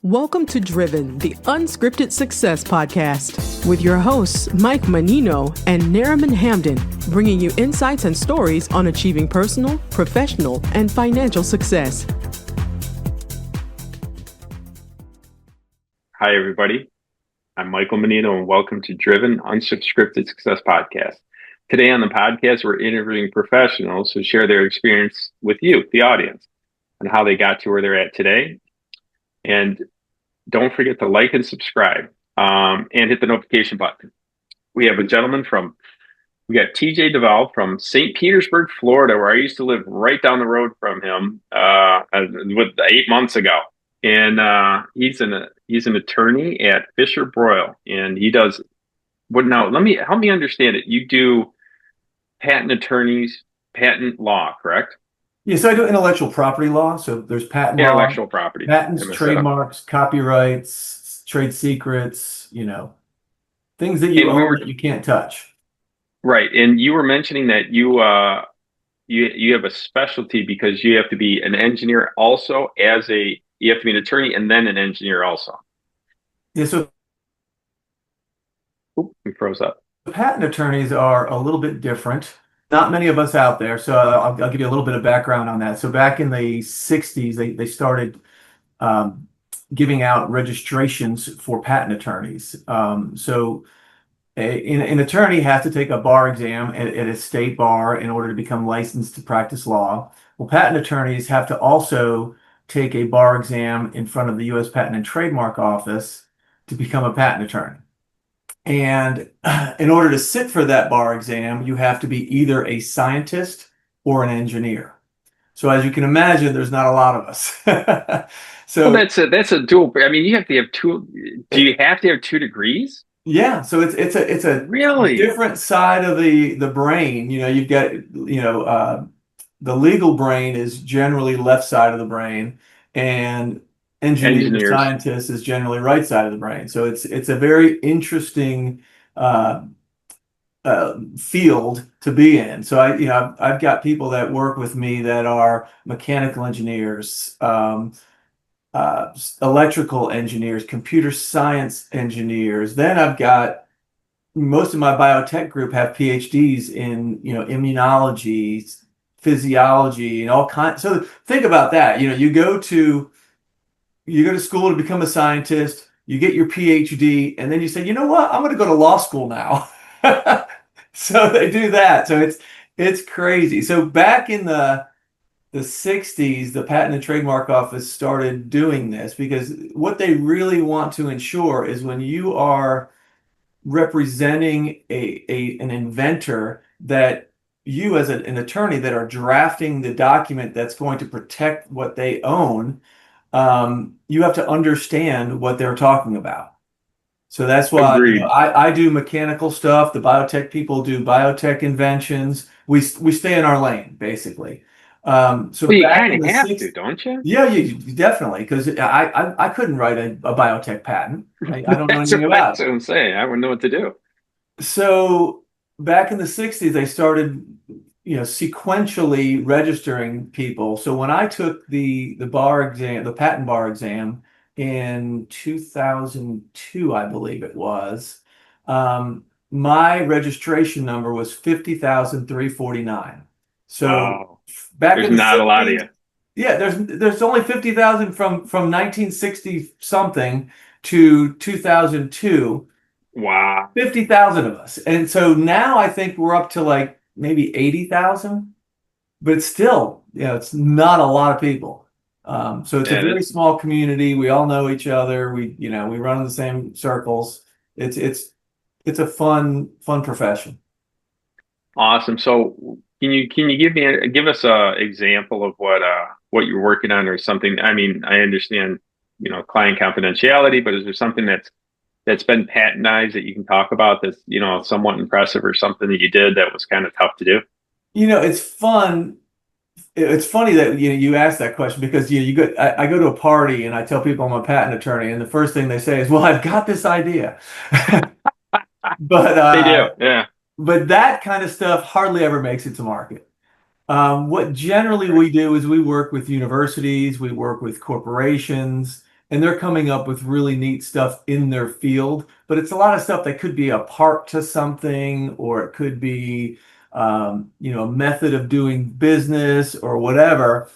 Welcome to Driven, the Unscripted Success podcast, with your hosts, Mike Manino and Nariman Hamden, bringing you insights and stories on achieving personal, professional, and financial success. Hi, everybody. I'm Michael Manino, and welcome to Driven, Unscripted Success podcast. Today on the podcast, we're interviewing professionals who share their experience with you, the audience, and how they got to where they're at today. And don't forget to like and subscribe and hit the notification button. We have a gentleman we got TJ DoVale from St. Petersburg, Florida, where I used to live right down the road from him 8 months ago. And he's an attorney at Fisher Broyle, and he does help me understand it. You do patent law, correct? Yes, I do intellectual property law. So there's patent law, intellectual property, patents, trademarks, copyrights, trade secrets, things that you own that you can't touch. Right. And you were mentioning that you have a specialty because you have to be an engineer also you have to be an attorney and then an engineer also. Yeah, so we froze up. Patent attorneys are a little bit different. Not many of us out there, so I'll give you a little bit of background on that. So back in the 60s, they started giving out registrations for patent attorneys. So an attorney has to take a bar exam at a state bar in order to become licensed to practice law. Well, patent attorneys have to also take a bar exam in front of the U.S. Patent and Trademark Office to become a patent attorney. And in order to sit for that bar exam, you have to be either a scientist or an engineer. So as you can imagine, there's not a lot of us. Well, that's a dual. I mean, you have to have two. Do you have to have 2 degrees? Yeah. So it's a really different side of the brain. You've got the legal brain is generally left side of the brain, and engineer scientist is generally right side of the brain. So it's a very interesting field to be in. So I've got people that work with me that are mechanical engineers, electrical engineers, computer science engineers. Then I've got most of my biotech group have PhDs in immunology, physiology, and all kinds. So think about that. You go to school to become a scientist, you get your PhD, and then you say, you know what, I'm going to go to law school now. So they do that. So it's crazy. So back in the 60s, the Patent and Trademark Office started doing this because what they really want to ensure is when you are representing an inventor, that you as an attorney that are drafting the document that's going to protect what they own, you have to understand what they're talking about. So that's why I do mechanical stuff. The biotech people do biotech inventions. We stay in our lane, basically. So you kind of have to, don't you? Yeah, you definitely, because I couldn't write a biotech patent. I don't know anything about it. That's what I'm saying. I wouldn't know what to do. So back in the 60s, they started sequentially registering people. So when I took the bar exam, the patent bar exam in 2002, I believe it was, my registration number was 50,349. So back in the 60s, not a lot of you. Yeah, there's only 50,000 from 1960 something to 2002. Wow. 50,000 of us. And so now I think we're up to like maybe 80,000, but still, it's not a lot of people. So it's a very small community. We all know each other. We run in the same circles. It's a fun profession. Awesome. So can you give us a example of what you're working on or something? I mean, I understand, client confidentiality, but is there something that's been patentized that you can talk about that's, somewhat impressive, or something that you did that was kind of tough to do? It's fun. It's funny that you asked that question because I go to a party and I tell people I'm a patent attorney, and the first thing they say is, "Well, I've got this idea." But they do, yeah. But that kind of stuff hardly ever makes it to market. What generally we do is we work with universities, we work with corporations, and they're coming up with really neat stuff in their field. But it's a lot of stuff that could be a part to something, or it could be, a method of doing business or whatever.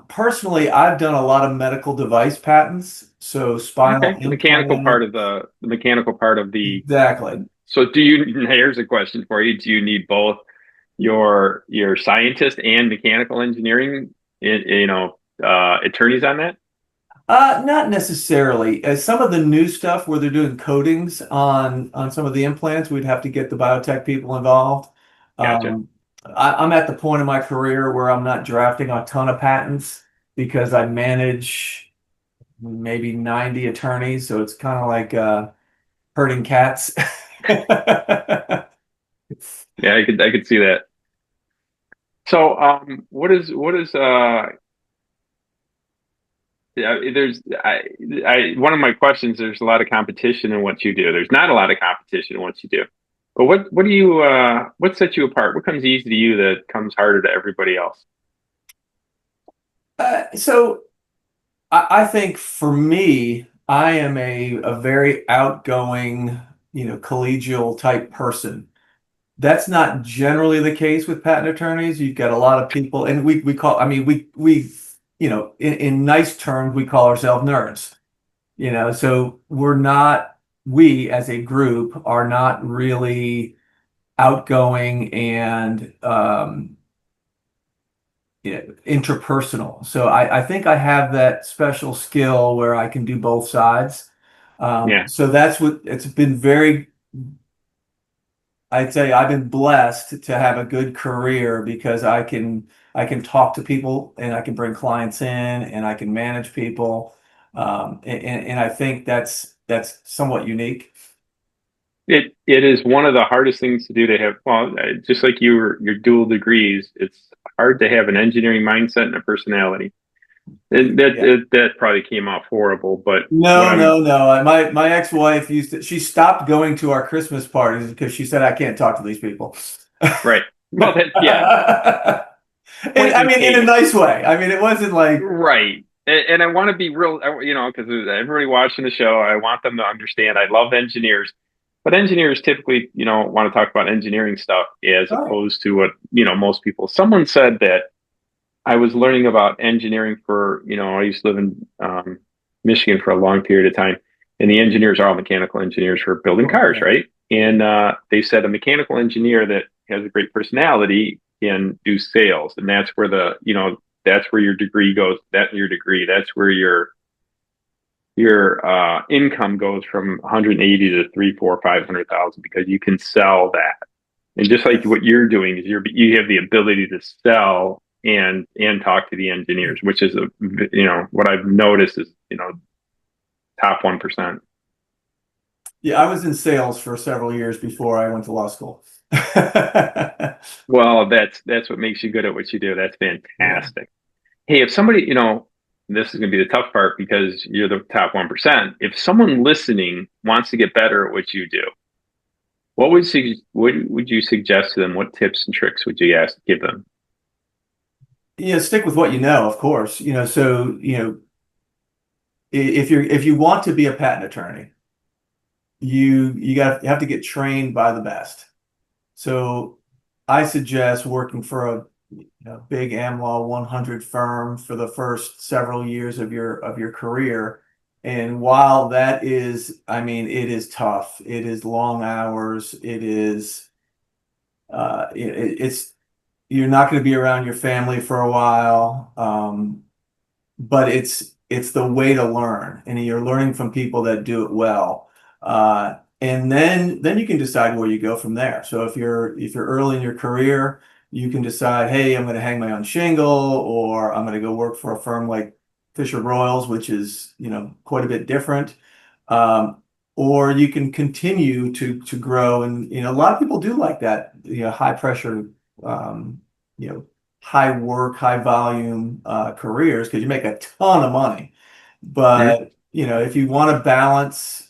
Personally, I've done a lot of medical device patents, so spinal Okay, implant. the mechanical part of the. Exactly. So do you? Here's a question for you: do you need both your scientist and mechanical engineering, attorneys on that? Not necessarily. As some of the new stuff where they're doing coatings on some of the implants, we'd have to get the biotech people involved. Gotcha. I'm at the point in my career where I'm not drafting a ton of patents because I manage maybe 90 attorneys, so it's kind of like herding cats. Yeah, I could see that. So, yeah, one of my questions, there's a lot of competition in what you do. There's not a lot of competition in what you do. But what do you what sets you apart? What comes easy to you that comes harder to everybody else? So I think for me, I am a very outgoing, collegial type person. That's not generally the case with patent attorneys. You've got a lot of people, and we call, I mean, we in nice terms, we call ourselves nerds. So we as a group are not really outgoing and interpersonal. So I think I have that special skill where I can do both sides. Yeah. So that's what it's been very, I'd say I've been blessed to have a good career because I can talk to people and I can bring clients in and I can manage people. And I think that's somewhat unique. It is one of the hardest things to do to have. Well, just like your dual degrees, it's hard to have an engineering mindset and a personality. And Yeah. that probably came off horrible. But what No, I'm no, no. My ex-wife she stopped going to our Christmas parties because she said I can't talk to these people. right. Well, that yeah. And Point I in mean, in a case. nice way. I mean, it wasn't like, Right. And I want to be real, because everybody watching the show, I want them to understand I love engineers, but engineers typically, want to talk about engineering stuff as all right. opposed to what, most people. Someone said that I was learning about engineering for, I used to live in Michigan for a long period of time, and the engineers are all mechanical engineers for building Oh, cars, yeah. right? And they said a mechanical engineer that has a great personality can do sales, and that's where that's where your degree goes. That's your degree. That's where your income goes from 180 to 3, 4, 500,000 because you can sell that. And just like Yes. what you're doing is you have the ability to sell and talk to the engineers, which is what I've noticed is top 1%. Yeah, I was in sales for several years before I went to law school. Well, that's what makes you good at what you do. That's Yeah. fantastic. Hey, if somebody, this is going to be the tough part because you're the top 1%. If someone listening wants to get better at what you do, what would you suggest to them? What tips and tricks would you give them? Stick with what you know, of course. So, if you want to be a patent attorney, you have to get trained by the best. So I suggest working for a big AmLaw 100 firm for the first several years of your career. And while that is, I mean, it is tough. It is long hours. It is, it's you're not going to be around your family for a while. But it's the way to learn, and you're learning from people that do it well. And then you can decide where you go from there. So if you're early in your career, you can decide, hey, I'm going to hang my own shingle, or I'm going to go work for a firm like Fisher Royals, which is quite a bit different. Um, or you can continue to grow, and a lot of people do like that, high pressure, um, you know, high work, high volume careers because you make a ton of money. Mhm. But if you want to balance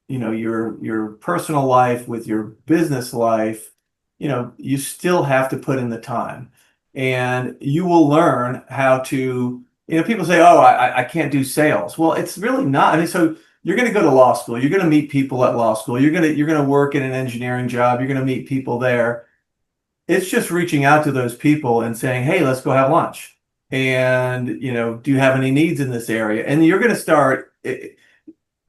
your personal life with your business life, you still have to put in the time, and you will learn how to People say, "Oh, I can't do sales." Well, it's really not. I mean, so you're going to go to law school. You're going to meet people at law school. You're going to work in an engineering job. You're going to meet people there. It's just reaching out to those people and saying, "Hey, let's go have lunch." And, do you have any needs in this area? And you're going to start.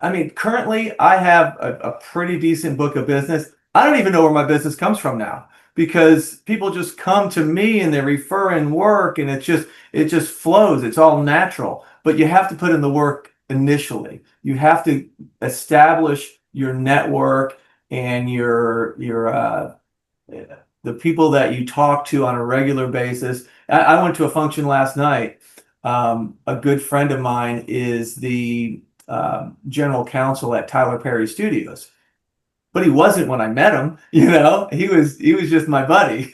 I mean, currently I have a pretty decent book of business. I don't even know where my business comes from now because people just come to me and they refer in work and it just flows. It's all natural, but you have to put in the work initially. You have to establish your network and the people that you talk to on a regular basis. I went to a function last night. A good friend of mine is the general counsel at Tyler Perry Studios, but he wasn't when I met him. He was just my buddy.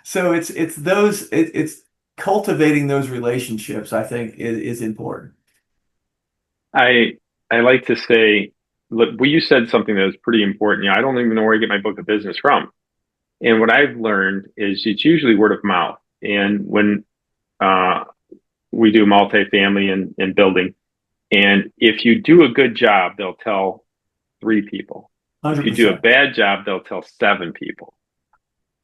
So it's cultivating those relationships. I think is important. I like to say, look, well, you said something that was pretty important. I don't even know where I get my book of business from. And what I've learned is it's usually word of mouth. And when we do multifamily and building, and if you do a good job, they'll tell 3 people. 100%. If you do a bad job, they'll tell 7 people.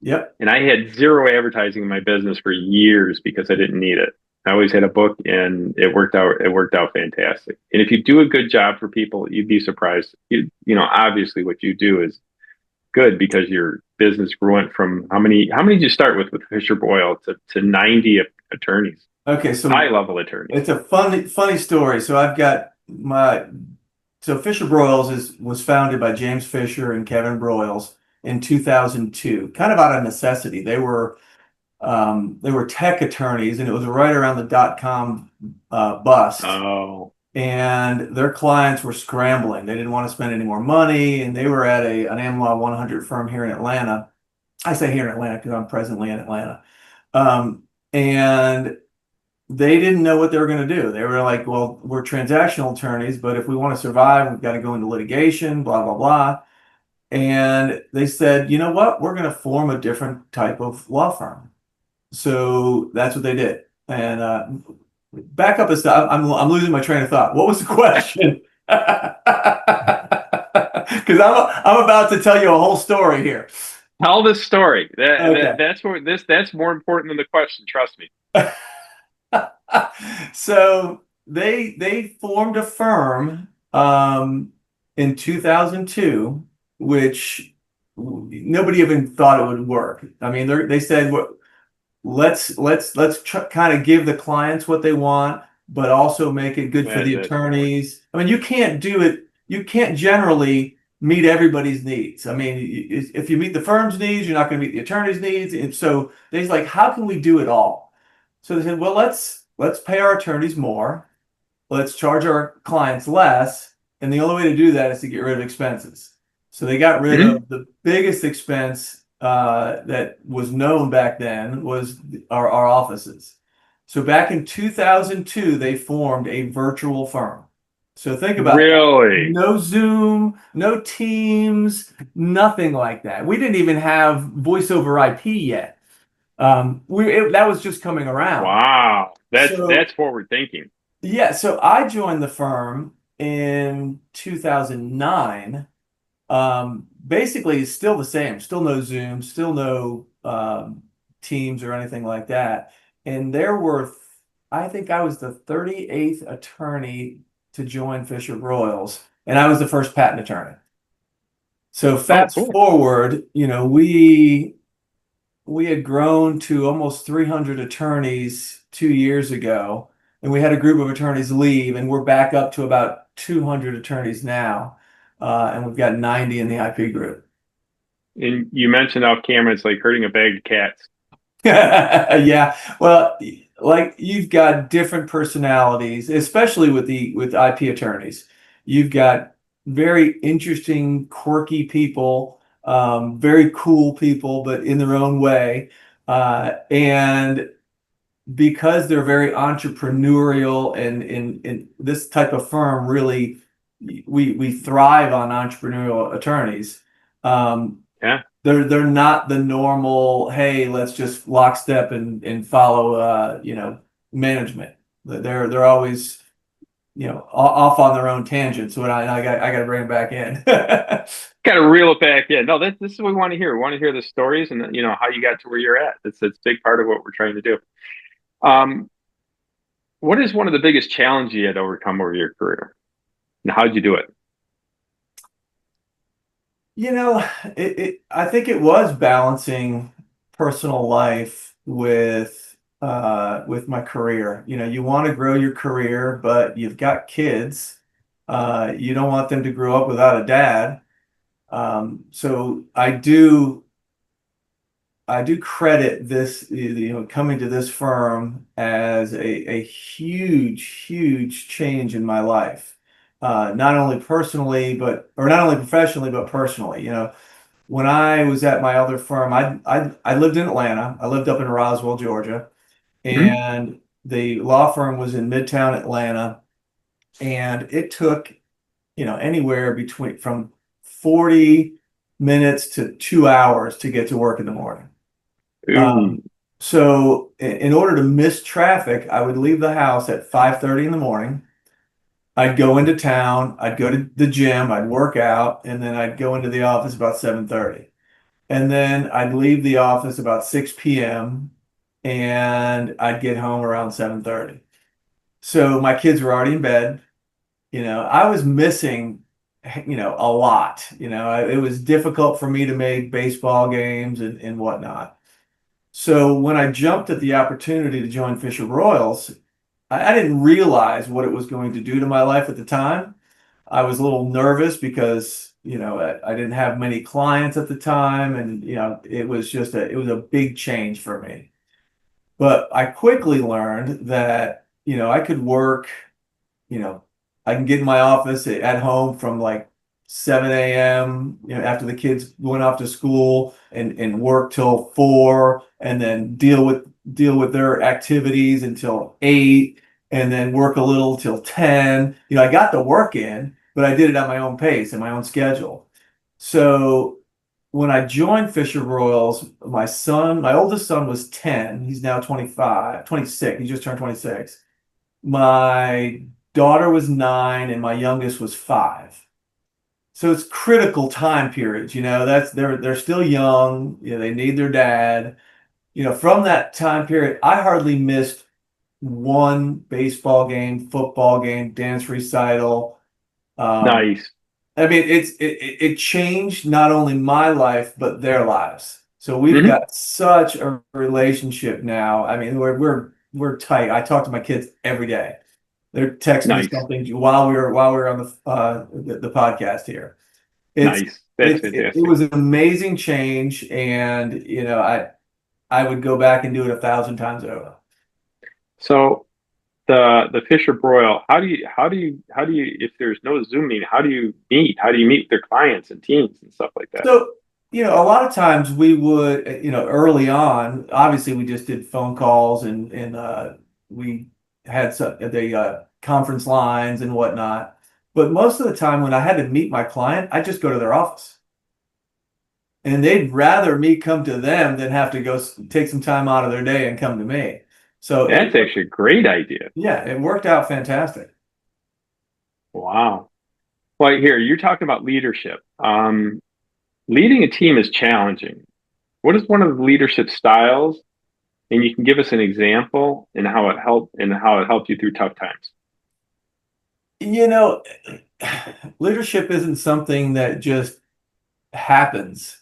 Yep. And I had 0 advertising in my business for years because I didn't need it. I always had a book and it worked out fantastic. And if you do a good job for people, you'd be surprised. Obviously what you do is good because your business went from how many did you start with Fisher Boyle to 90 attorneys? Okay, so high level attorneys. It's a funny story. So I've got Fisher Broyles was founded by James Fisher and Kevin Broyles in 2002, kind of out of necessity. They were tech attorneys, and it was right around the .com bust. Oh. And their clients were scrambling. They didn't want to spend any more money, and they were at an Am Law 100 firm here in Atlanta. I say here in Atlanta because I'm presently in Atlanta. And they didn't know what they were going to do. They were like, well, we're transactional attorneys, but if we want to survive, we've got to go into litigation, blah, blah, blah. And they said, you know what? We're going to form a different type of law firm. So that's what they did. And back up a step. I'm losing my train of thought. What was the question? Because I'm about to tell you a whole story here. Tell the story. Okay. That's more important than the question. Trust me. So they formed a firm in 2002, which nobody even thought it would work. I mean, they said, let's kind of give the clients what they want, but also make it good for the attorneys. I mean, you can't do it. You can't generally meet everybody's needs. I mean, if you meet the firm's needs, you're not going to meet the attorney's needs. And so they're like, how can we do it all? So they said, well, let's pay our attorneys more. Let's charge our clients less. And the only way to do that is to get rid of expenses. So they got rid of the biggest expense that was known back then was our offices. So back in 2002, they formed a virtual firm. So think about really? No Zoom, no Teams, nothing like that. We didn't even have voice over IP yet. That was just coming around. Wow, that's forward thinking. Yeah, so I joined the firm in 2009. Basically, it's still the same. Still no Zoom, still no Teams or anything like that. And I think I was the 38th attorney to join Fisher Broyles, and I was the first patent attorney. So fast forward, we had grown to almost 300 attorneys 2 years ago, and we had a group of attorneys leave, and we're back up to about 200 attorneys now, and we've got 90 in the IP group. And you mentioned off camera, it's like herding a bag of cats. Yeah, well, like you've got different personalities, especially with IP attorneys. You've got very interesting, quirky people, very cool people, but in their own way. And because they're very entrepreneurial and in this type of firm, really, we thrive on entrepreneurial attorneys. Yeah. They're not the normal, hey, let's just lockstep and follow management. They're always, off on their own tangents. When I got to bring them back in. Got to reel it back in. No, this is what we want to hear. We want to hear the stories and how you got to where you're at. It's a big part of what we're trying to do. What is one of the biggest challenges you had to overcome over your career, and how did you do it? I think it was balancing personal life with my career. You want to grow your career, but you've got kids. You don't want them to grow up without a dad. So I do credit this, coming to this firm as a huge change in my life. Not only professionally, but personally. When I was at my other firm, I lived in Atlanta. I lived up in Roswell, Georgia, Mm-hmm. and the law firm was in Midtown Atlanta, and it took, anywhere from 40 minutes to 2 hours to get to work in the morning. Ooh. So in order to miss traffic, I would leave the house at 5:30 in the morning. I'd go into town, I'd go to the gym, I'd work out, and then I'd go into the office about 7:30. And then I'd leave the office about 6 p.m. and I'd get home around 7:30. So my kids were already in bed. I was missing, a lot. It was difficult for me to make baseball games and whatnot. So when I jumped at the opportunity to join Fisher Royals, I didn't realize what it was going to do to my life at the time. I was a little nervous because, I didn't have many clients at the time, and it was a big change for me. But I quickly learned that, I could work, I can get in my office at home from like 7 a.m., after the kids went off to school, and work till 4, and then deal with their activities until 8, and then work a little till 10. I got the work in, but I did it at my own pace and my own schedule. So when I joined Fisher Royals, my oldest son was 10. He's now 26. He just turned 26. My daughter was 9 and my youngest was 5. So it's critical time periods, they're still young, they need their dad. From that time period, I hardly missed one baseball game, football game, dance recital. Nice. I mean, it changed not only my life, but their lives. So we've got such a relationship now. I mean, we're tight. I talk to my kids every day. They're texting me something while we're on the podcast here. Nice. That's fantastic. It was an amazing change, and I would go back and do it 1,000 times over. So the Fisher Broil, how do you if there's no Zoom meeting, how do you meet? How do you meet with their clients and teams and stuff like that? So, a lot of times we would, early on, obviously we just did phone calls and we had the conference lines and whatnot. But most of the time when I had to meet my client, I just go to their office. And they'd rather me come to them than have to go take some time out of their day and come to me. So that's actually a great idea. Yeah, it worked out fantastic. Wow. Well, here, you're talking about leadership. Leading a team is challenging. What is one of the leadership styles? And you can give us an example and how it helped you through tough times. Leadership isn't something that just happens.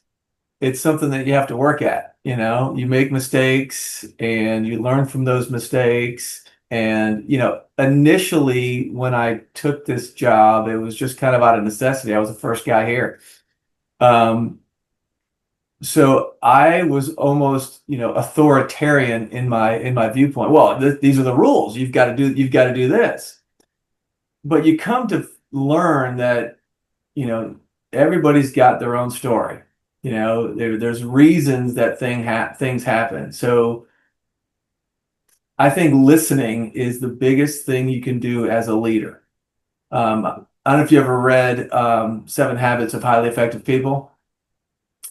It's something that you have to work at. You make mistakes and you learn from those mistakes. And, initially when I took this job, it was just kind of out of necessity. I was the first guy here. So I was almost, authoritarian in my viewpoint. Well, these are the rules. You've got to do this. But you come to learn that, everybody's got their own story. There's reasons that things happen. So I think listening is the biggest thing you can do as a leader. I don't know if you ever read 7 Habits of Highly Effective People.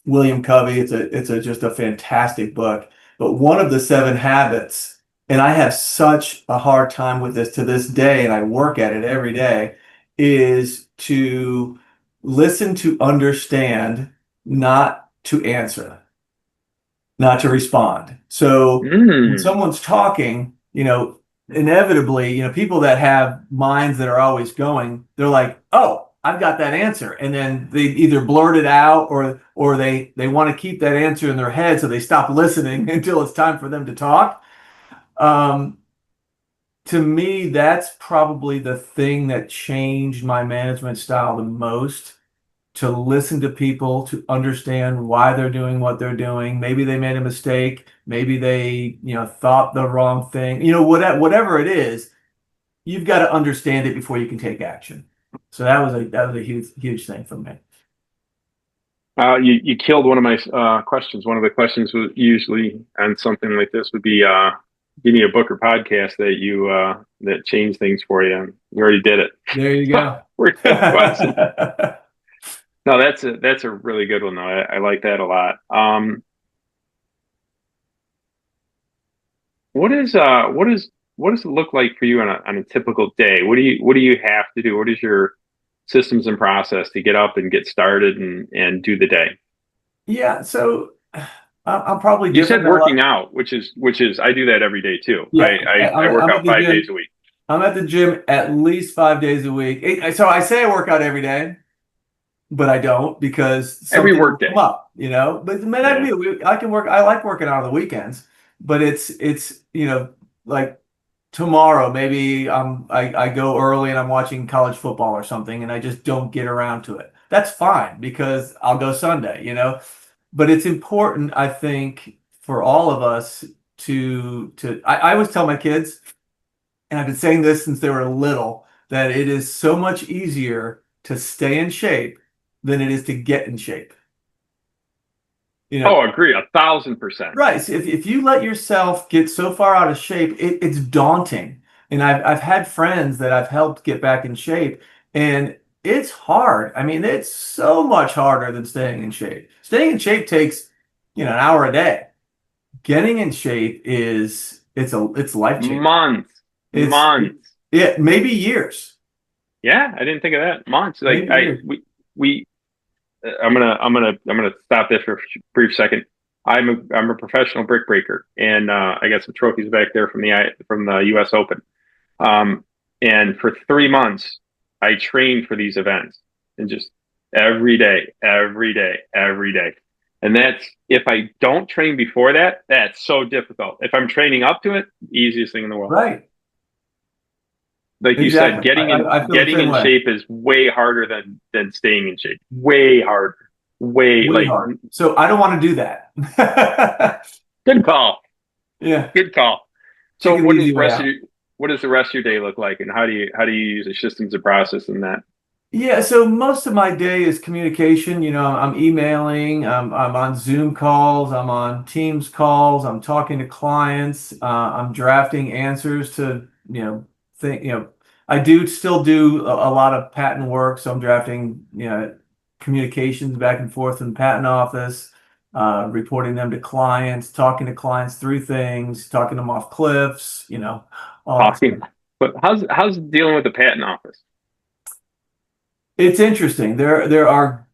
William Covey. It's just a fantastic book. But one of the 7 habits and I have such a hard time with this to this day, and I work at it every day, is to listen to understand, not to answer, not to respond. So when Mm. someone's talking, inevitably, people that have minds that are always going, they're like, "Oh, I've got that answer," and then they either blurt it out or they want to keep that answer in their head, so they stop listening until it's time for them to talk. Um, to me, that's probably the thing that changed my management style the most, to listen to people, to understand why they're doing what they're doing. Maybe they made a mistake. Maybe they, thought the wrong thing. Whatever it is, you've got to understand it before you can take action. So that was a huge thing for me. You killed one of my questions. One of the questions was usually on something like this would be, give me a book or podcast that changed things for you. And you already did it. There you go. We're good question. No, that's a really good one though. I like that a lot. What does it look like for you on a typical day? What do you have to do? What is your systems and process to get up and get started and do the day? Yeah, so I'm probably You different said than a lot. working out, which is I do that every day too. Yeah, I work I'm at out the 5 days gym. a week. I'm at the gym at least 5 days a week. So I say I work out every day, but I don't, because Every something will work come day. up. But man, Yeah. I can work. I like working out on the weekends, but it's like tomorrow maybe I go early and I'm watching college football or something, and I just don't get around to it. That's fine, because I'll go Sunday. But it's important, I think, for all of us I always tell my kids, and I've been saying this since they were little, that it is so much easier to stay in shape than it is to get in shape. You know, Oh, agree, 1,000%. right. So if you let yourself get so far out of shape, it's daunting. And I've had friends that I've helped get back in shape, and it's hard. I mean, it's so much harder than staying in shape. Staying in shape takes, an hour a day. Getting in shape it's life changing. Months, It's months. yeah, maybe years. Yeah, I didn't think of that. Months. Like Maybe years. we I'm gonna stop this for a brief second. I'm a professional brick breaker, and I got some trophies back there from the U.S. Open. Um, and for 3 months, I trained for these events, and just every day, every day, every day. And that's, if I don't train before that, that's so difficult. If I'm training up to it, easiest thing in the world. Right. Like you said, Exactly. I feel the getting same in way. shape is way harder than staying in shape. Way harder. Way Way like hard. So I don't want to do that. Good call. Yeah. Good call. So Taking the easy way out. what does the rest of your day look like, and how do you use the systems and process in that? Yeah, so most of my day is communication. I'm emailing, I'm on Zoom calls, I'm on Teams calls, I'm talking to clients, I'm drafting answers to, I do still do a lot of patent work, so I'm drafting, communications back and forth in the patent office, reporting them to clients, talking to clients through things, talking them off cliffs, all that Talking. stuff. But how's dealing with the patent office? It's interesting. There are,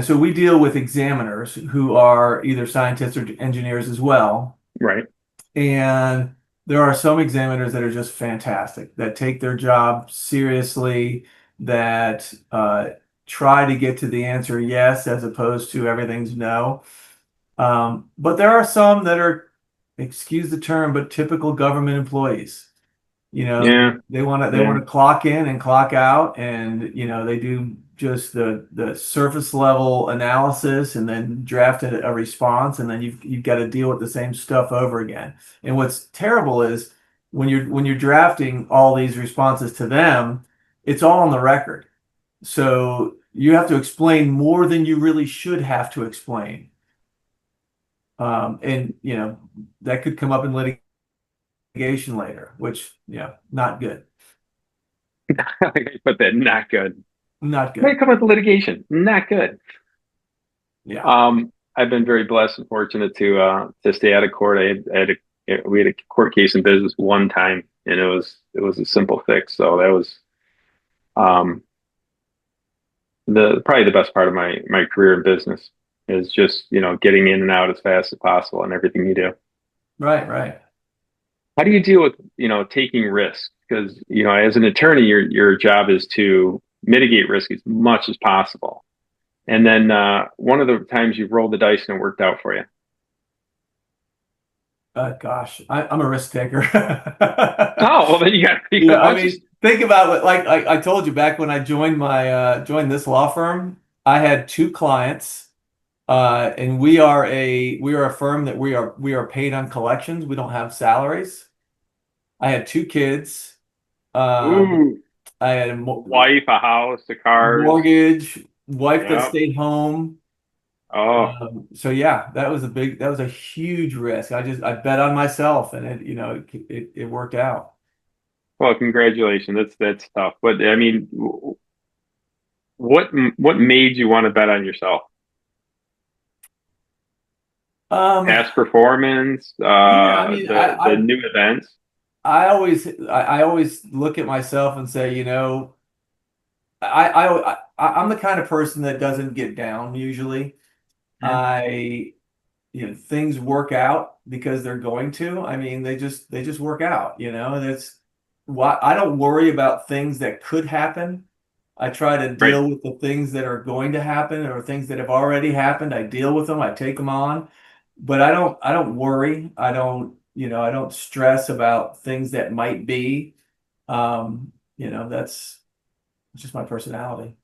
so we deal with examiners who are either scientists or engineers as well. Right. And there are some examiners that are just fantastic, that take their job seriously, that try to get to the answer yes, as opposed to everything's no. But there are some that are, excuse the term, but typical government employees. Yeah. They want to Yeah. clock in and clock out, and they do just the surface level analysis, and then draft a response, and then you've got to deal with the same stuff over again. And what's terrible is when you're drafting all these responses to them, it's all on the record. So you have to explain more than you really should have to explain. And that could come up in litigation later, which, not good. But that not good. Not May good. come with litigation. Not good. Yeah. I've been very blessed and fortunate to stay out of court. I had we had a court case in business one time, and it was a simple fix. So that was um, the probably the best part of my career in business is just getting in and out as fast as possible and everything you do. Right, right. How do you deal with taking risks? Because as an attorney, your job is to mitigate risk as much as possible. And then one of the times you've rolled the dice and it worked out for you. Gosh, I'm a risk taker. Oh, well, then you got a I bunch of. mean, think about it. Like I told you back when I joined joined this law firm, I had two clients, and we are a firm that we are paid on collections. We don't have salaries. I had two kids. Um, Ooh, I had a wife, a house, a cars. mortgage, wife that Yep. stayed home. Oh, So yeah, that was a huge risk. I bet on myself, and it worked out. well, congratulations. That's tough. But I mean, what what made you want to bet on yourself? Um, Past performance, yeah, I mean, the new events. I always look at myself and say, I'm the kind of person that doesn't get down usually. Mhm. I things work out because they're going to. I mean, they just work out, That's why I don't worry about things that could happen. I try to Right. deal with the things that are going to happen or things that have already happened. I deal with them, I take them on, but I don't worry. I don't stress about things that might be. That's just my personality.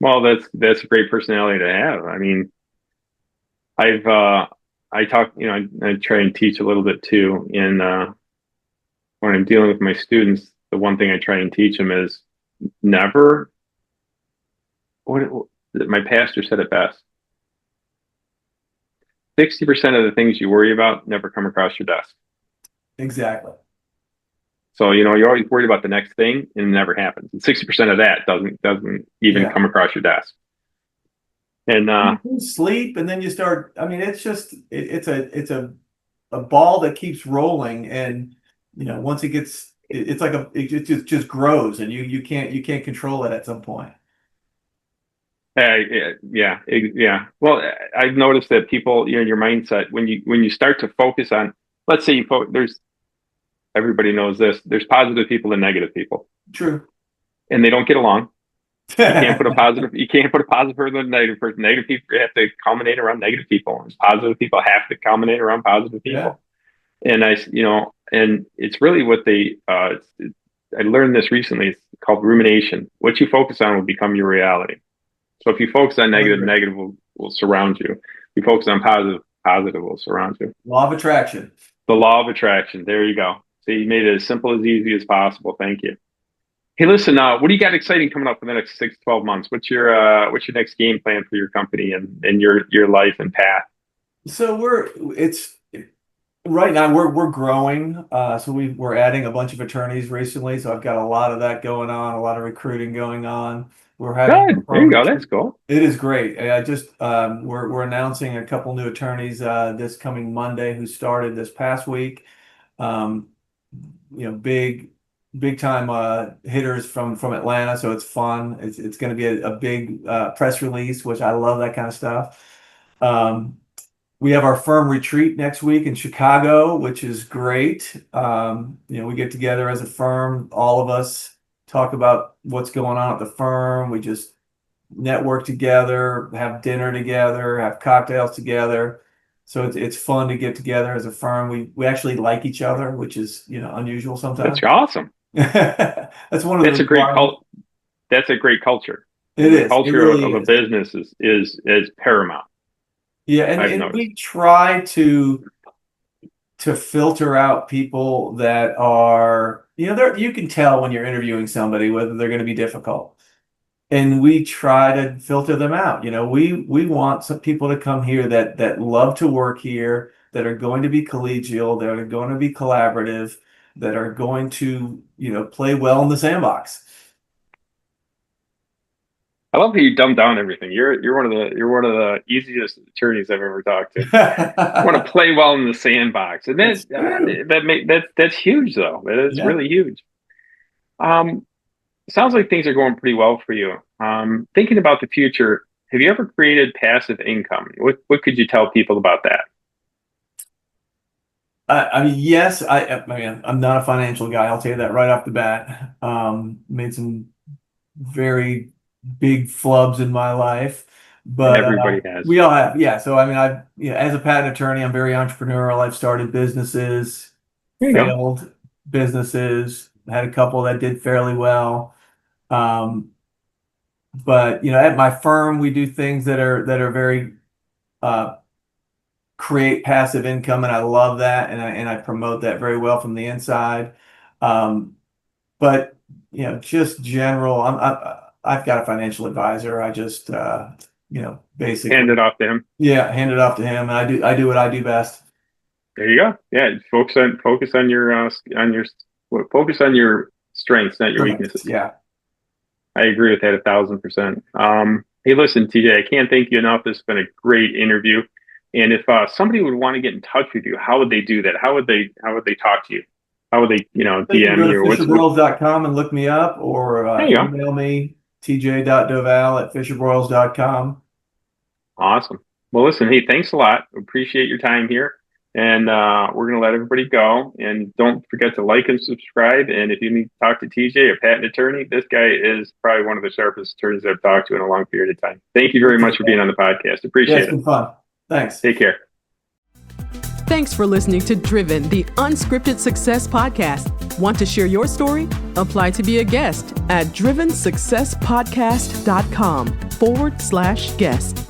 Well, that's a great personality to have. I mean, I've I talk, I try and teach a little bit too. And when I'm dealing with my students, the one thing I try and teach them is never. What my pastor said it best: 60% of the things you worry about never come across your desk. Exactly. So you're always worried about the next thing, and it never happens. And 60% of that doesn't even Yeah. come across your desk. And You sleep and then you start. I mean, it's a ball that keeps rolling, and once it's like just grows, and you can't control it at some point. yeah. Well, I've noticed that people, your mindset when you start to focus on, let's say there's everybody knows this. There's positive people and negative people, True. and they don't get along. You can't put a positive person and a negative person. Negative people have to culminate around negative people, and positive people have to culminate around positive Yeah. people. And and it's really what I learned this recently. It's called rumination. What you focus on will become your reality. So if you focus on I negative, agree. negative will surround you. If you focus on positive, positive will surround you. Law of attraction. The law of attraction. There you go. So you made it as simple as easy as possible. Thank you. Hey, listen, what do you got exciting coming up for the next 6 to 12 months? What's your next game plan for your company and your life and path? So it's right now we're growing. So we're adding a bunch of attorneys recently. So I've got a lot of that going on, a lot of recruiting going on. We're having a Good. There firm you go. That's retreat. cool. It is great. I just we're announcing a couple new attorneys this coming Monday who started this past week. Um, big time hitters from Atlanta, so it's fun. It's going to be a big press release, which I love that kind of stuff. Um, we have our firm retreat next week in Chicago, which is great. We get together as a firm, all of us talk about what's going on at the firm. We just network together, have dinner together, have cocktails together. So it's fun to get together as a firm. We actually like each other, which is unusual That's sometimes. awesome. That's one of the That's a great requirements. That's a great culture. It The is. It culture really of a is. business is paramount. Yeah, I've and noticed. we try to filter out people that are, you can tell when you're interviewing somebody whether they're going to be difficult. And we try to filter them out. We want some people to come here that love to work here, that are going to be collegial, that are going to be collaborative, that are going to, play well in the sandbox. I love how you dumb down everything. You're one of the easiest attorneys I've ever talked to. You're one of the easiest attorneys I've ever talked to. I want to play well in the sandbox, and that's huge though. That is really huge. Sounds like things are going pretty well for you. Thinking about the future, have you ever created passive income? What could you tell people about that? I mean, yes. I'm not a financial guy. I'll tell you that right off the bat. Made some very big flubs in my life, but everybody has. We all have. Yeah. So I mean, as a patent attorney, I'm very entrepreneurial. I've started businesses, failed businesses, had a couple that did fairly well. But at my firm, we do things that are very create passive income, and I love that, and I promote that very well from the inside. But just general, I've got a financial advisor. I just basically hand it off to him. Yeah, hand it off to him, and I do what I do best. There you go. Yeah, focus on your strengths, not your weaknesses. Yeah, I agree with that 1,000%. Hey, listen, TJ, I can't thank you enough. This has been a great interview. And if somebody would want to get in touch with you, how would they do that? How would they talk to you? How would they, DM you? Go to fisherbroyles.com and look me up, or email me, tj.dovale@fisherbroyles.com. Awesome. Well, listen, hey, thanks a lot. Appreciate your time here. And we're going to let everybody go. And don't forget to like and subscribe. And if you need to talk to TJ, a patent attorney, this guy is probably one of the sharpest attorneys I've talked to in a long period of time. Thank you very much for being on the podcast. Appreciate it. It's been fun. Thanks. Take care. Thanks for listening to Driven, the Unscripted Success Podcast. Want to share your story? Apply to be a guest at drivensuccesspodcast.com/guest.